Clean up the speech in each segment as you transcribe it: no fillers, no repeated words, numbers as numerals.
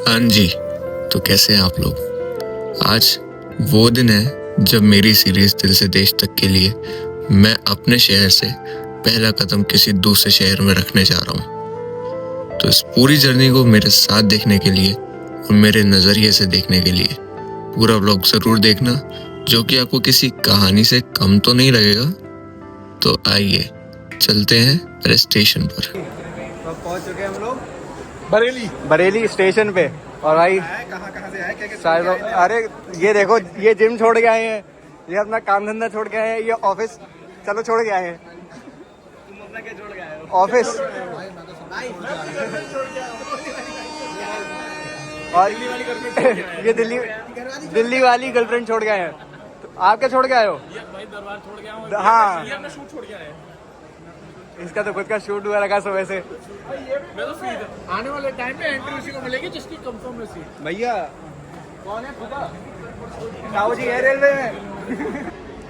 हाँ जी, तो कैसे हैं आप लोग। आज वो दिन है जब मेरी सीरीज दिल से देश तक के लिए मैं अपने शहर से पहला कदम किसी दूसरे शहर में रखने जा रहा हूँ। तो इस पूरी जर्नी को मेरे साथ देखने के लिए और मेरे नज़रिए से देखने के लिए पूरा व्लॉग ज़रूर देखना, जो कि आपको किसी कहानी से कम तो नहीं लगेगा। तो आइए चलते हैं स्टेशन पर। पहुंच चुके हैं हम लोग बरेली स्टेशन पे। और भाई कहाँ से आए क्या अरे ये देखो, ये जिम छोड़ के आए हैं, ये अपना काम धंधा छोड़ के आए हैं, ये ऑफिस चलो छोड़ के आए हैं। तुम अपना क्या छोड़ के आए हो? ऑफिस। और ये दिल्ली वाली गर्लफ्रेंड छोड़ के आए हैं। तो आप क्या छोड़ के आए हो? भाई दरबार छोड़ के आए। हाँ, शूट छोड़ के आए। इसका तो खुद का शूट हुआ रखा सुबह से। मैं तो सीधा आने वाले टाइम पे एंट्री उसी को मिलेगी जिसकी कंफर्म है सीट। भैया कौन है? खुदा साहू जी है रेलवे में।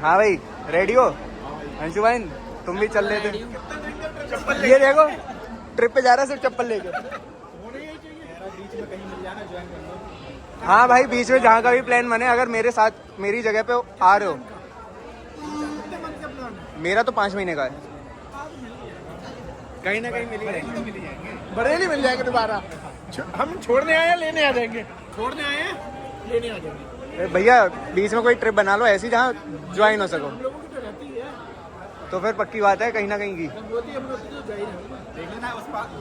हाँ भाई, रेडी हो? अंशु भाई तुम भी चल लेते। ये देखो ट्रिप पे जा रहा है सिर्फ चप्पल लेके। हाँ भाई, बीच में जहाँ का भी प्लान बने, अगर मेरे साथ मेरी जगह पे आ रहे हो। मेरा तो 5 महीने का है। कहीं ना कहीं मिल जाएंगे, बरेली मिल जाएंगे दोबारा। हम छोड़ने आए हैं, लेने आ जाएंगे। छोड़ने आए हैं, लेने आ जाएंगे। भैया बीच में कोई ट्रिप बना लो ऐसी जहाँ ज्वाइन हो सको। तो फिर पक्की बात है कहीं ना कहीं की।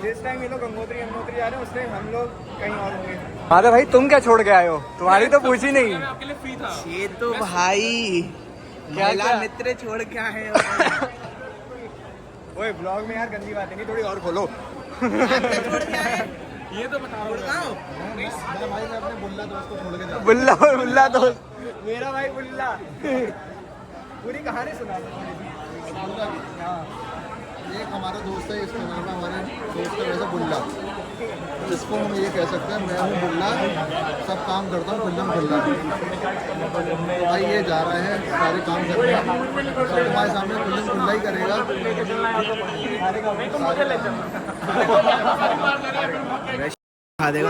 जिस टाइम ये लोग गंगोत्री यमुनोत्री जा रहे हैं, उस टाइम हम लोग कहीं और होंगे। हाँ तो भाई तुम क्या छोड़ के आए हो? तुम्हारी तो पूछी नहीं। ये तो भाई क्या मित्र छोड़ के आए हो। ओए ब्लॉग में यार गंदी बातें नहीं, थोड़ी और खोलो। ये तो बताओ। भाई मैं अपने बुल्ला दोस्त को छोड़ के जा रहा हूं। बुल्ला दोस्त मेरा भाई बुल्ला। पूरी कहानी सुना। एक हमारा दोस्त है, इसका नाम है हमारे दोस्त का वैसे बुल्ला। इसको हम ये कह सकते हैं, मैं हूँ बुल्ला, सब काम करता हूँ खुल्लम खुल्ला। तो भाई ये जा रहे हैं सारे काम करने, सब तुम्हारे सामने खुल्लम खुल्ला ही करेगा। खा देगा।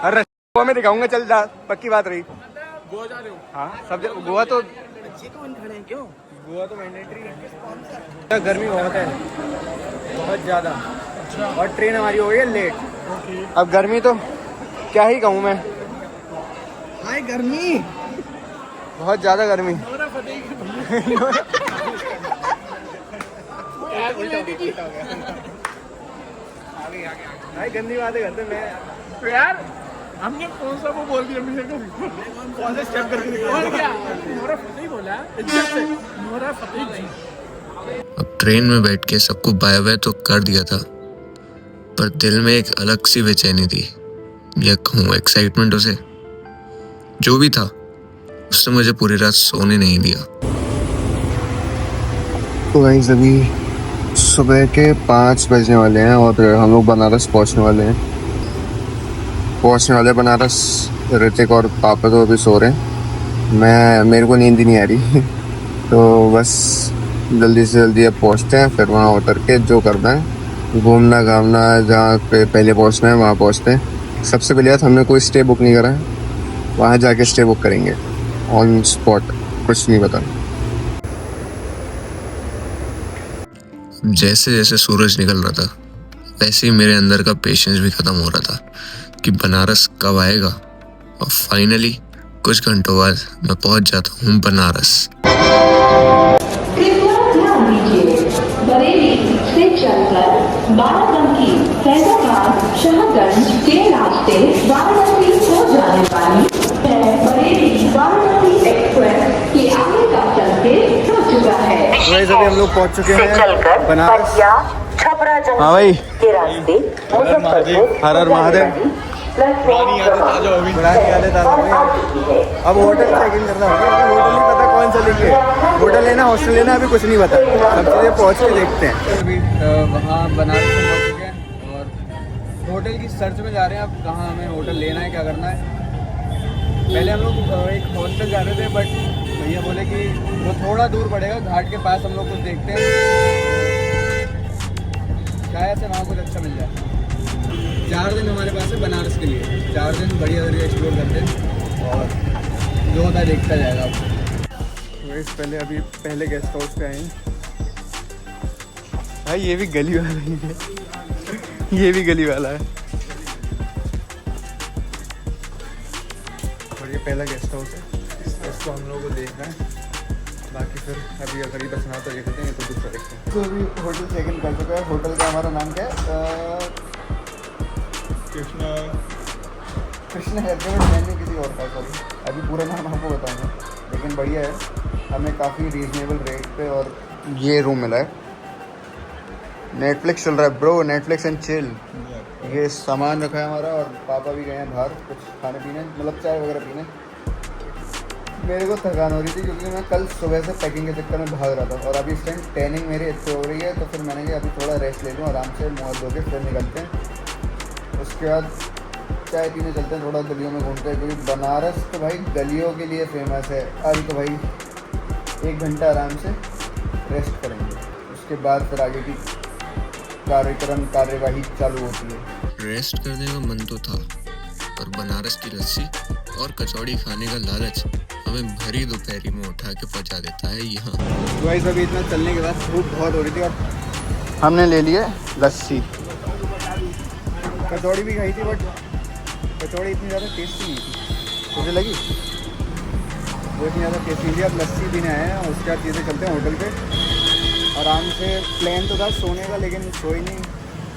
अरे गोवा में दिखाऊंगा, चल जा, पक्की बात रही। गोवा जा रहे हो? हाँ सब गोवा तो कौन खड़े हैं क्यों? गोवा तो मैंडेटरी है। गर्मी बहुत है, बहुत ज़्यादा। और ट्रेन हमारी हो गई है लेट। अब गर्मी तो क्या ही कहूँ मैं। हाय गर्मी, बहुत ज़्यादा गर्मी। भाई गंदी बातें करते मैं तो यार। हमने कौन सा वो बोल दिया मुझे, कौन सा स्टेप करके और क्या मोरा फतेह बोला, इज्जत से मोरा फतेह जी। अब ट्रेन में बैठ के सबको बाय बाय तो कर दिया था, पर दिल में एक अलग सी बेचैनी थी, या कहूँ एक्साइटमेंट उसे। जो भी था उसने मुझे पूरी रात सोने नहीं दिया। तो गाइस अभी सुबह के 5 बजने वाले हैं और हम लोग बनारस पहुंचने वाले हैं। बनारस। ऋतिक और पापा तो अभी सो रहे हैं, मेरे को नींद ही नहीं आ रही। तो बस जल्दी से जल्दी अब पहुंचते हैं, फिर वहाँ उतर के जो करना है, घूमना घामना, जहाँ पे पहले पहुंचना है वहाँ पहुंचते हैं। सबसे पहले बात, हमने कोई स्टे बुक नहीं करा है, वहाँ जाके स्टे बुक करेंगे ऑन स्पॉट, कुछ नहीं पता। जैसे जैसे सूरज निकल रहा था, वैसे ही मेरे अंदर का पेशेंस भी खत्म हो रहा था कि बनारस कब आएगा। और फाइनली कुछ घंटों बाद मैं पहुंच जाता हूँ बनारस। बरेली से चलकर बाराबंकी, फैजाबाद, शाहगंज के रास्ते वाराणसी हो जाने वाली बरेली वाराणसी एक्सप्रेस के आगे का सर्विस हो चुका है। वैसे अभी हम लोग पहुंच चुके हैं बनारस। हाँ भाई, के रास्ते हर हर महादेव। अब होटल चेकिंग करना होगा, होटल नहीं पता कौन सा लेंगे, होटल लेना हॉस्टल लेना अभी कुछ नहीं पता, सब चीज़ें पहुँच के देखते हैं। अभी वहाँ बनारस में पहुँच चुके हैं और होटल की सर्च में जा रहे हैं। अब कहाँ हमें होटल लेना है, क्या करना है। पहले हम लोग एक हॉस्टल जा रहे थे, बट भैया बोले कि वो थोड़ा दूर पड़ेगा, घाट के पास हम लोग कुछ देखते हैं, शायद से वहाँ कुछ अच्छा मिल जाए। 4 दिन हमारे पास है बनारस के लिए। 4 दिन बढ़िया बढ़िया एक्सप्लोर करते हैं और जो होता है देखता जाएगा आपको। वैसे पहले अभी पहले गेस्ट हाउस पे आए हैं भाई, ये भी गली वाला ही है, ये भी गली वाला है और ये पहला गेस्ट हाउस है, इसको हम लोगों को देखना है। बाकी फिर अभी अगर ही बसना तो देखते हैं, तो दूसरा देखते हैं। तो अभी होटल चेक इन कर चुका है। होटल का हमारा नाम क्या है? कृष्णा है, मैंने किसी और का, सॉरी अभी पूरा नाम आपको बताऊंगा, लेकिन बढ़िया है। हमें काफ़ी रीजनेबल रेट पे और ये रूम मिला है। नेटफ्लिक्स चल रहा है ब्रो, नेटफ्लिक्स एंड चिल। ये सामान रखा है हमारा और पापा भी गए हैं बाहर कुछ खाने पीने, मतलब चाय वगैरह पीने। मेरे को थकान हो रही थी क्योंकि मैं कल सुबह से पैकिंग के चक्कर में भाग रहा था और अभी इस टाइम टैनिंग मेरी अच्छी हो रही है, तो फिर मैंने कहा अभी थोड़ा रेस्ट ले लूँ, आराम से मुँह धो के फिर निकलते हैं। उसके बाद चाय पीने चलते हैं, थोड़ा गलियों में घूमते हैं, क्योंकि बनारस तो भाई गलियों के लिए फेमस है। अभी तो भाई 1 घंटा आराम से रेस्ट करेंगे, उसके बाद फिर आगे की कार्यवाही चालू होती है। रेस्ट करने का मन तो था, पर बनारस की लस्सी और कचौड़ी खाने का लालच हमें भरी दोपहरी में उठा के पहुंचा देता है यहाँ। तो भाई अभी इतना चलने के बाद भूख बहुत हो रही थी और हमने ले लिए लस्सी। कचौड़ी भी खाई थी, बट कचौड़ी इतनी ज़्यादा टेस्टी नहीं थी, मुझे लगी वो इतनी ज़्यादा टेस्टी नहीं थी। अब लस्सी पीने आए हैं और उसके बाद चीज़ें चलते हैं होटल पे आराम से। प्लान तो था सोने का, लेकिन सोई नहीं,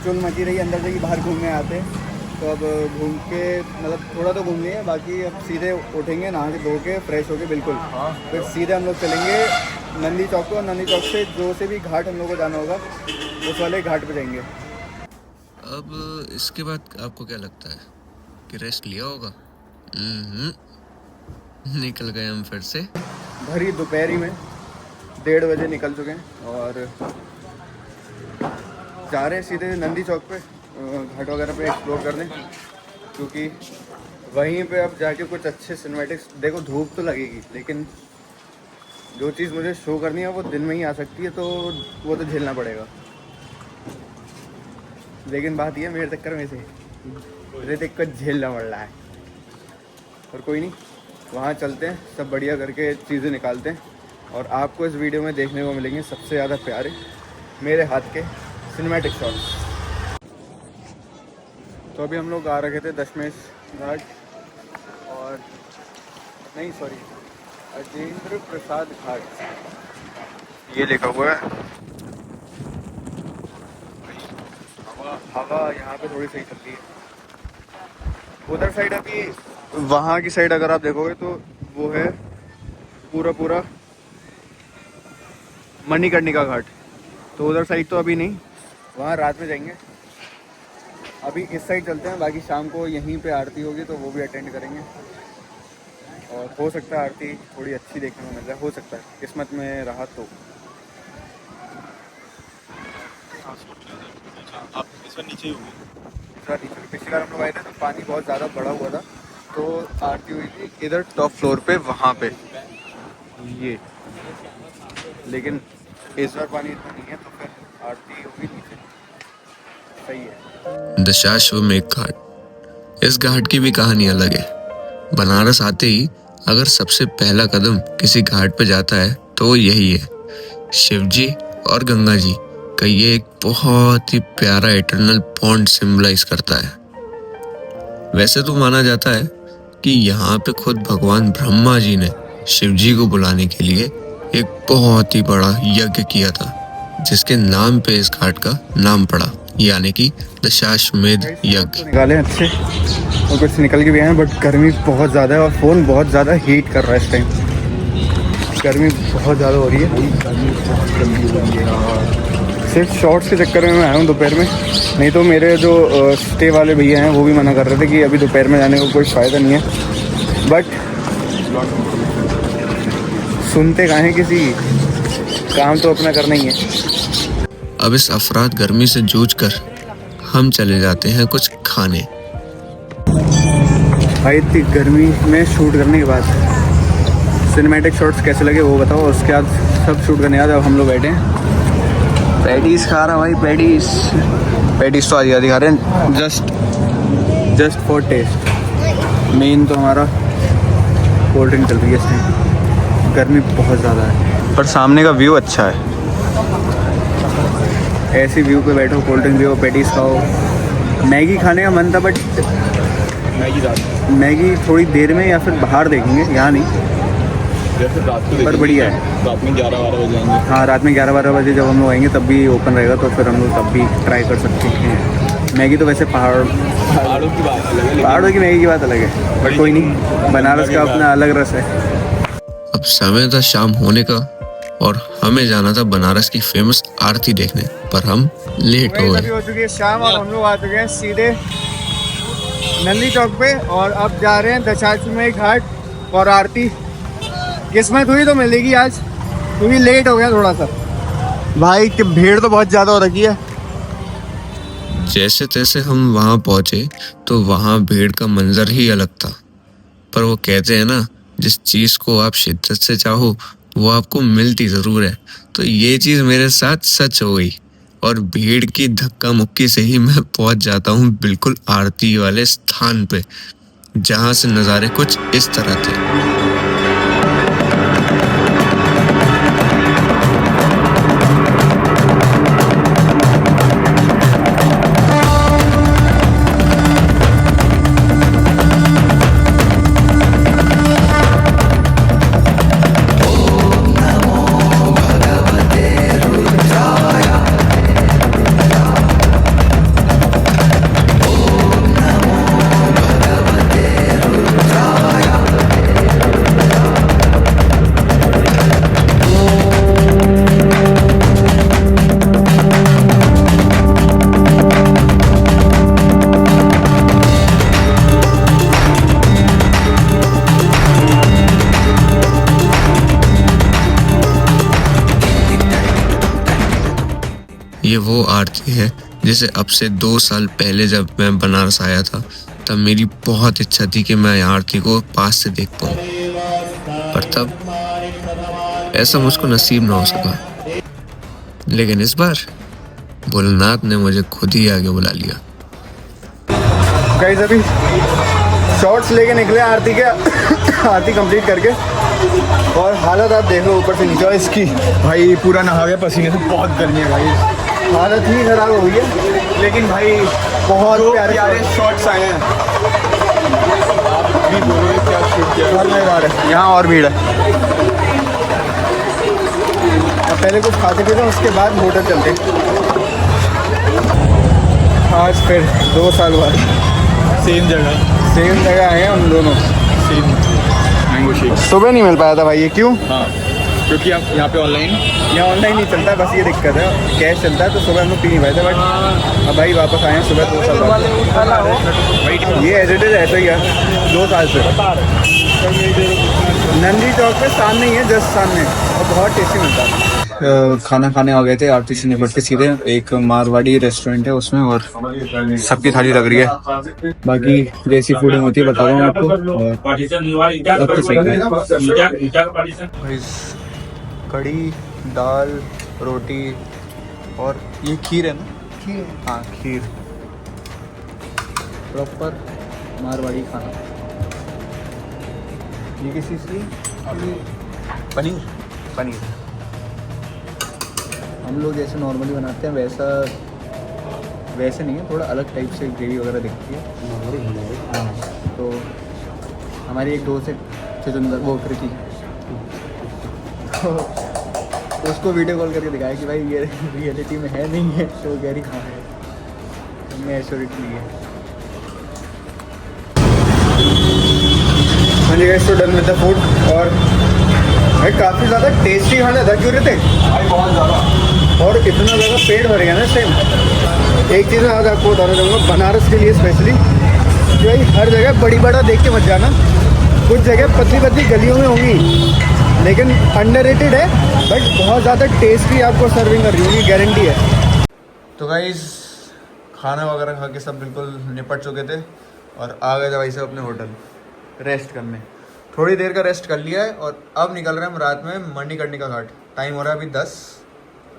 चुल मची रही अंदर से कि बाहर घूमने आते। तो अब घूम के मतलब थोड़ा तो घूम लिए, बाकी अब सीधे उठेंगे, नहा के धो के फ्रेश होके बिल्कुल फिर सीधे हम लोग चलेंगे नंदी चौक को। नंदी चौक से जो से भी घाट हम लोग को जाना होगा उस वाले घाट पे जाएंगे। अब इसके बाद आपको क्या लगता है कि रेस्ट लिया होगा? निकल गए हम फिर से भरी दोपहरी में 1:30 बजे निकल चुके हैं और जा रहे हैं सीधे नंदी चौक पे घाट वगैरह पे एक्सप्लोर करने, क्योंकि वहीं पे अब जाके कुछ अच्छे सिनेमैटिक्स। देखो धूप तो लगेगी, लेकिन जो चीज़ मुझे शो करनी है वो दिन में ही आ सकती है, तो वो तो झेलना पड़ेगा। लेकिन बात ये मेरे चक्कर में से मुझे दिक्कत झेलना पड़ रहा है, और कोई नहीं, वहाँ चलते हैं, सब बढ़िया करके चीज़ें निकालते हैं और आपको इस वीडियो में देखने को मिलेंगे सबसे ज़्यादा प्यारे मेरे हाथ के सिनेमैटिक शॉट्स। तो अभी हम लोग आ रखे थे दशमेश घाट और नहीं सॉरी अजेंद्र प्रसाद घाट, ये लिखा हुआ है। हवा यहाँ पे थोड़ी सही चलती है। उधर साइड अभी वहाँ की साइड अगर आप देखोगे तो वो है पूरा मणिकर्णिका घाट, तो उधर साइड तो अभी नहीं, वहाँ रात में जाएंगे। अभी इस साइड चलते हैं, बाकी शाम को यहीं पे आरती होगी तो वो भी अटेंड करेंगे और हो सकता है आरती थोड़ी अच्छी देखने को मिल जाए, हो सकता है, किस्मत में रहा तो। आप इस बार नीचे ही होंगे। पिछली बार हम लोग आए थे तो पानी बहुत ज़्यादा बड़ा हुआ था, तो आरती हुई थी इधर टॉप फ्लोर पे वहाँ पे ये, लेकिन इस बार पानी इतना नहीं है तो फिर आरती होगी नीचे, सही है। दशाश्वमेध घाट, इस घाट की भी कहानी अलग है। बनारस आते ही अगर सबसे पहला कदम किसी घाट पे जाता है तो वो यही है। शिवजी और गंगा जी का ये एक बहुत ही प्यारा इटर्नल बॉन्ड सिंबलाइज करता है। वैसे तो माना जाता है कि यहाँ पे खुद भगवान ब्रह्मा जी ने शिवजी को बुलाने के लिए एक बहुत ही बड़ा यज्ञ किया था, जिसके नाम पे इस घाट का नाम पड़ा, यानी कि दशाश्वमेध यज्ञ। निकाले अच्छे और कुछ निकल के भी आए, बट गर्मी बहुत ज़्यादा है और फ़ोन बहुत ज़्यादा हीट कर रहा है इस टाइम। गर्मी बहुत ज़्यादा हो रही है, सिर्फ शॉर्ट्स के चक्कर में मैं आया हूँ दोपहर में, नहीं तो मेरे जो स्टे वाले भैया हैं वो भी मना कर रहे थे कि अभी दोपहर में जाने का कोई फ़ायदा नहीं है, बट सुनते कहाँ हैं किसी, काम तो अपना करना ही है। अब इस अफरात गर्मी से जूझकर हम चले जाते हैं कुछ खाने। भाई इतनी गर्मी में शूट करने के बाद सिनेमैटिक शॉट्स कैसे लगे वो बताओ। उसके बाद सब शूट करने के बाद अब हम लोग बैठे हैं, पैटीज खा रहा भाई, पैटीज तो आधी आधी खा रहे हैं, जस्ट फॉर टेस्ट। मेन तो हमारा कोल्ड ड्रिंक चल रही है इस टाइम। गर्मी बहुत ज़्यादा है पर सामने का व्यू अच्छा है। ऐसी व्यू पे बैठो, कोल्ड ड्रिंक पियो, पेटीज खाओ। मैगी खाने का मन था बट मैगी थोड़ी देर में या फिर बाहर देखेंगे, यहाँ नहीं। जैसे रात को पर बढ़िया है। रात में 11-12 बजे आएंगे। हाँ, रात में 11-12 बजे जब हम लोग आएंगे तब भी ओपन रहेगा, तो फिर हम लोग तब भी ट्राई कर सकते हैं। मैगी तो वैसे पहाड़ों की बात अलग है, पहाड़ों की मैगी की बात अलग है, बट कोई नहीं, बनारस का अपना अलग रस है। अब समय था शाम होने का और हमें जाना था बनारस की फेमस आरती देखने, पर हम लेट हो गए। हो चुकी है शाम और हम लोग आ चुके हैं सीधे नंदी चौक पे और अब जा रहे हैं दशाश्वमेध घाट और आरती। किस्मत हुई तो मिलेगी आज, क्योंकि लेट हो गया थोड़ा सा। भाई कि भीड़ तो बहुत ज़्यादा हो रखी है। जैसे तैसे हम वहां पहुंचे तो वहां भीड़ का मंजर ही अलग था। पर वो कहते हैं ना, जिस चीज को आप शिद्दत से चाहो वो आपको मिलती जरूर है। तो ये चीज मेरे साथ सच हो गई और भीड़ की धक्का मुक्की से ही मैं पहुंच जाता हूँ बिल्कुल आरती वाले स्थान पे, जहां से नज़ारे कुछ इस तरह थे। ये वो आरती है जिसे अब से 2 साल पहले जब मैं बनारस आया था तब मेरी बहुत इच्छा थी कि मैं आरती को पास से देख पाऊँ, पर तब ऐसा मुझको नसीब ना हो सका। लेकिन इस बार भोलेनाथ ने मुझे खुद ही आगे बुला लिया। गाइस अभी शॉर्ट्स लेके निकले आरती के आरती कंप्लीट करके, और हालत आप देख लो ऊपर से नीचे इसकी। भाई पूरा नहा गया पसीने से, बहुत गर्मी है भाई, हालत ही खराब हो गई है। लेकिन भाई बहुत प्यारे शॉट्स आए हैं। भी बोलो क्या शूट किया। बहुत मज़ेदार है। यहाँ और भीड़ है। अब पहले कुछ खाते पीते उसके बाद होटल चलते। आज फिर 2 साल बाद सेम जगह आए हैं हम दोनों। Same mango shake. सुबह नहीं मिल पाया था भाई, ये क्यों? हाँ, क्योंकि आप यहाँ पे यहाँ ऑनलाइन नहीं चलता, बस ये दिक्कत है। कैश चलता है तो सुबह हम लोग पी नहीं पाए थे, बट अब भाई वापस आए हैं सुबह 2 साल बाद। ये एज इट इज ऐसा ही है 2 साल से। नंदी चौक पे सामने ही है, जस्ट सामने, और बहुत टेस्टी मिलता है। खाना खाने आ गए थे आरती से निपट के सीधे। एक मारवाड़ी रेस्टोरेंट है उसमें, और सबकी थाली लग रही है। बाकी जैसी फूडिंग होती है बता रहा हूँ आपको। कढ़ी, दाल, रोटी और ये खीर है ना? हाँ, खीर। प्रॉपर मारवाड़ी खाना। ये किस चीज़ की? पनीर। हम लोग जैसे नॉर्मली बनाते हैं वैसे नहीं है, थोड़ा अलग टाइप से ग्रेवी वगैरह दिखती है। हाँ, तो हमारी एक दोस्त है चुचुंदर, वो कृति, तो उसको वीडियो कॉल करके दिखाया कि भाई ये रियलिटी में है नहीं है, तो कह रही हाँ है, हमने एश्योरिटी ली है। हाँ जी गाइस, तो डन विद द फूड। और भाई काफ़ी ज़्यादा टेस्टी खाना था, क्यों रहते भाई, बहुत ज़्यादा, और इतना ज़्यादा पेट भर गया ना इस टाइम। एक चीज़ मैं आज आपको बताना चाहूँगा बनारस के लिए स्पेशली, कि भाई हर जगह बड़ी बड़ा देख के मत जाना। कुछ जगह पतली पतली गलियों में होंगी लेकिन अंडररेटेड है, बट बहुत ज़्यादा टेस्टी आपको सर्विंग कर रही होगी, गारंटी है। तो गाइस खाना वगैरह खा के सब बिल्कुल निपट चुके थे और आ गए थे भाई साहब अपने होटल रेस्ट करने। थोड़ी देर का रेस्ट कर लिया है और अब निकल रहे हैं हम रात में मणिकर्णिका घाट। टाइम हो रहा है अभी 10,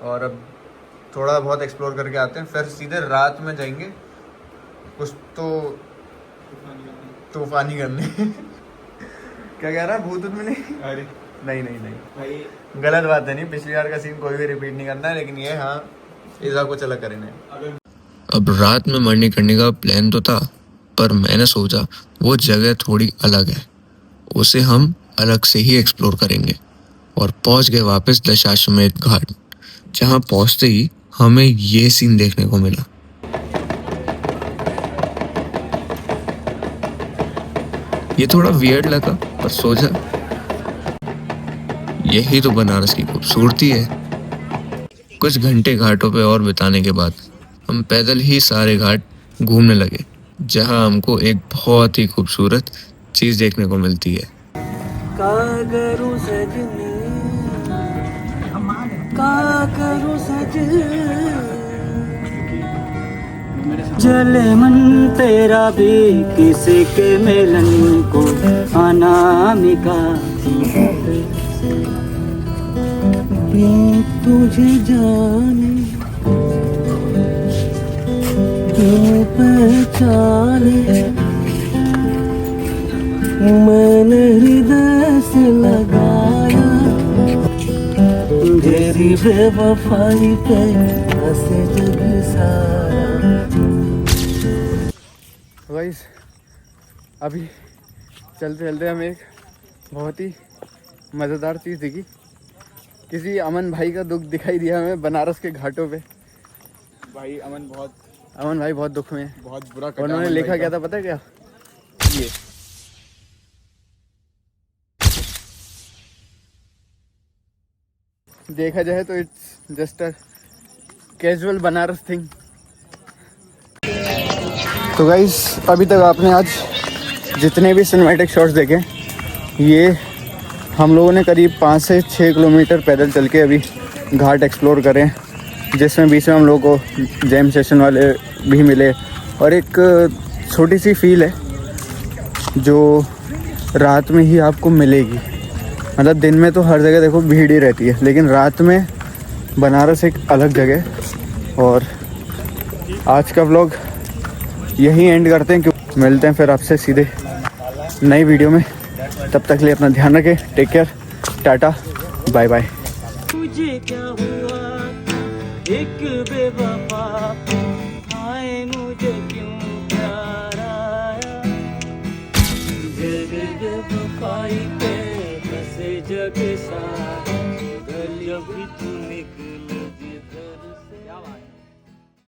और अब थोड़ा बहुत एक्सप्लोर करके आते हैं, फिर सीधे रात में जाएंगे। कुछ तो तूफानी करने क्या कह रहा है भूत में नहीं? अरे नहीं नहीं नहीं भाई गलत बात है नहीं, पिछली बार का सीन कोई भी रिपीट नहीं करना है, लेकिन ये हाँ इस बार कुछ अलग करेंगे। अब रात में मर्नी करने का प्लान तो था, पर मैंने सोचा वो जगह थोड़ी अलग है, उसे हम अलग से ही एक्सप्लोर करेंगे। और पहुंच गए वापस दशाश्वमेध घाट, जहां पहुंचते ही हमें ये सीन देखने को मिला। ये थोड़ा वियर्ड लगा, पर सोचा यही तो बनारस की खूबसूरती है। कुछ घंटे घाटों पे और बिताने के बाद हम पैदल ही सारे घाट घूमने लगे, जहां हमको एक बहुत ही खूबसूरत चीज देखने को मिलती है। कागरू सजनी कागरू सजनी जले मन तेरा भी किसी के मिलन को अनामिका ये तुझे जाने क्यों पहचाने मैंने हृदय से लगाया तेरी बेवफाई पे हंसे जग सारा। गाइस अभी चलते चलते हमें एक बहुत ही मज़ेदार चीज़ दिखी। किसी अमन भाई का दुख दिखाई दिया हमें बनारस के घाटों पे। भाई अमन भाई बहुत दुख में है। बहुत बुरा और उन्होंने लिखा क्या था पता है क्या? ये देखा जाए तो it's just a casual Banaras thing. तो गाइस अभी तक आपने आज जितने भी सिनेमैटिक शॉट्स देखे, ये हम लोगों ने करीब 5 से 6 किलोमीटर पैदल चल के अभी घाट एक्सप्लोर करें, जिसमें बीच में हम लोगों को जैम सेशन वाले भी मिले। और एक छोटी सी फील है जो रात में ही आपको मिलेगी। मतलब दिन में तो हर जगह देखो भीड़ ही रहती है, लेकिन रात में बनारस एक अलग जगह। और आज का व्लॉग यहीं एंड करते हैं, क्योंकि मिलते हैं फिर आपसे सीधे नई वीडियो में। तब तक के लिए अपना ध्यान रखें, take care, tata, bye bye. तुझे क्या हुआ एक बेवा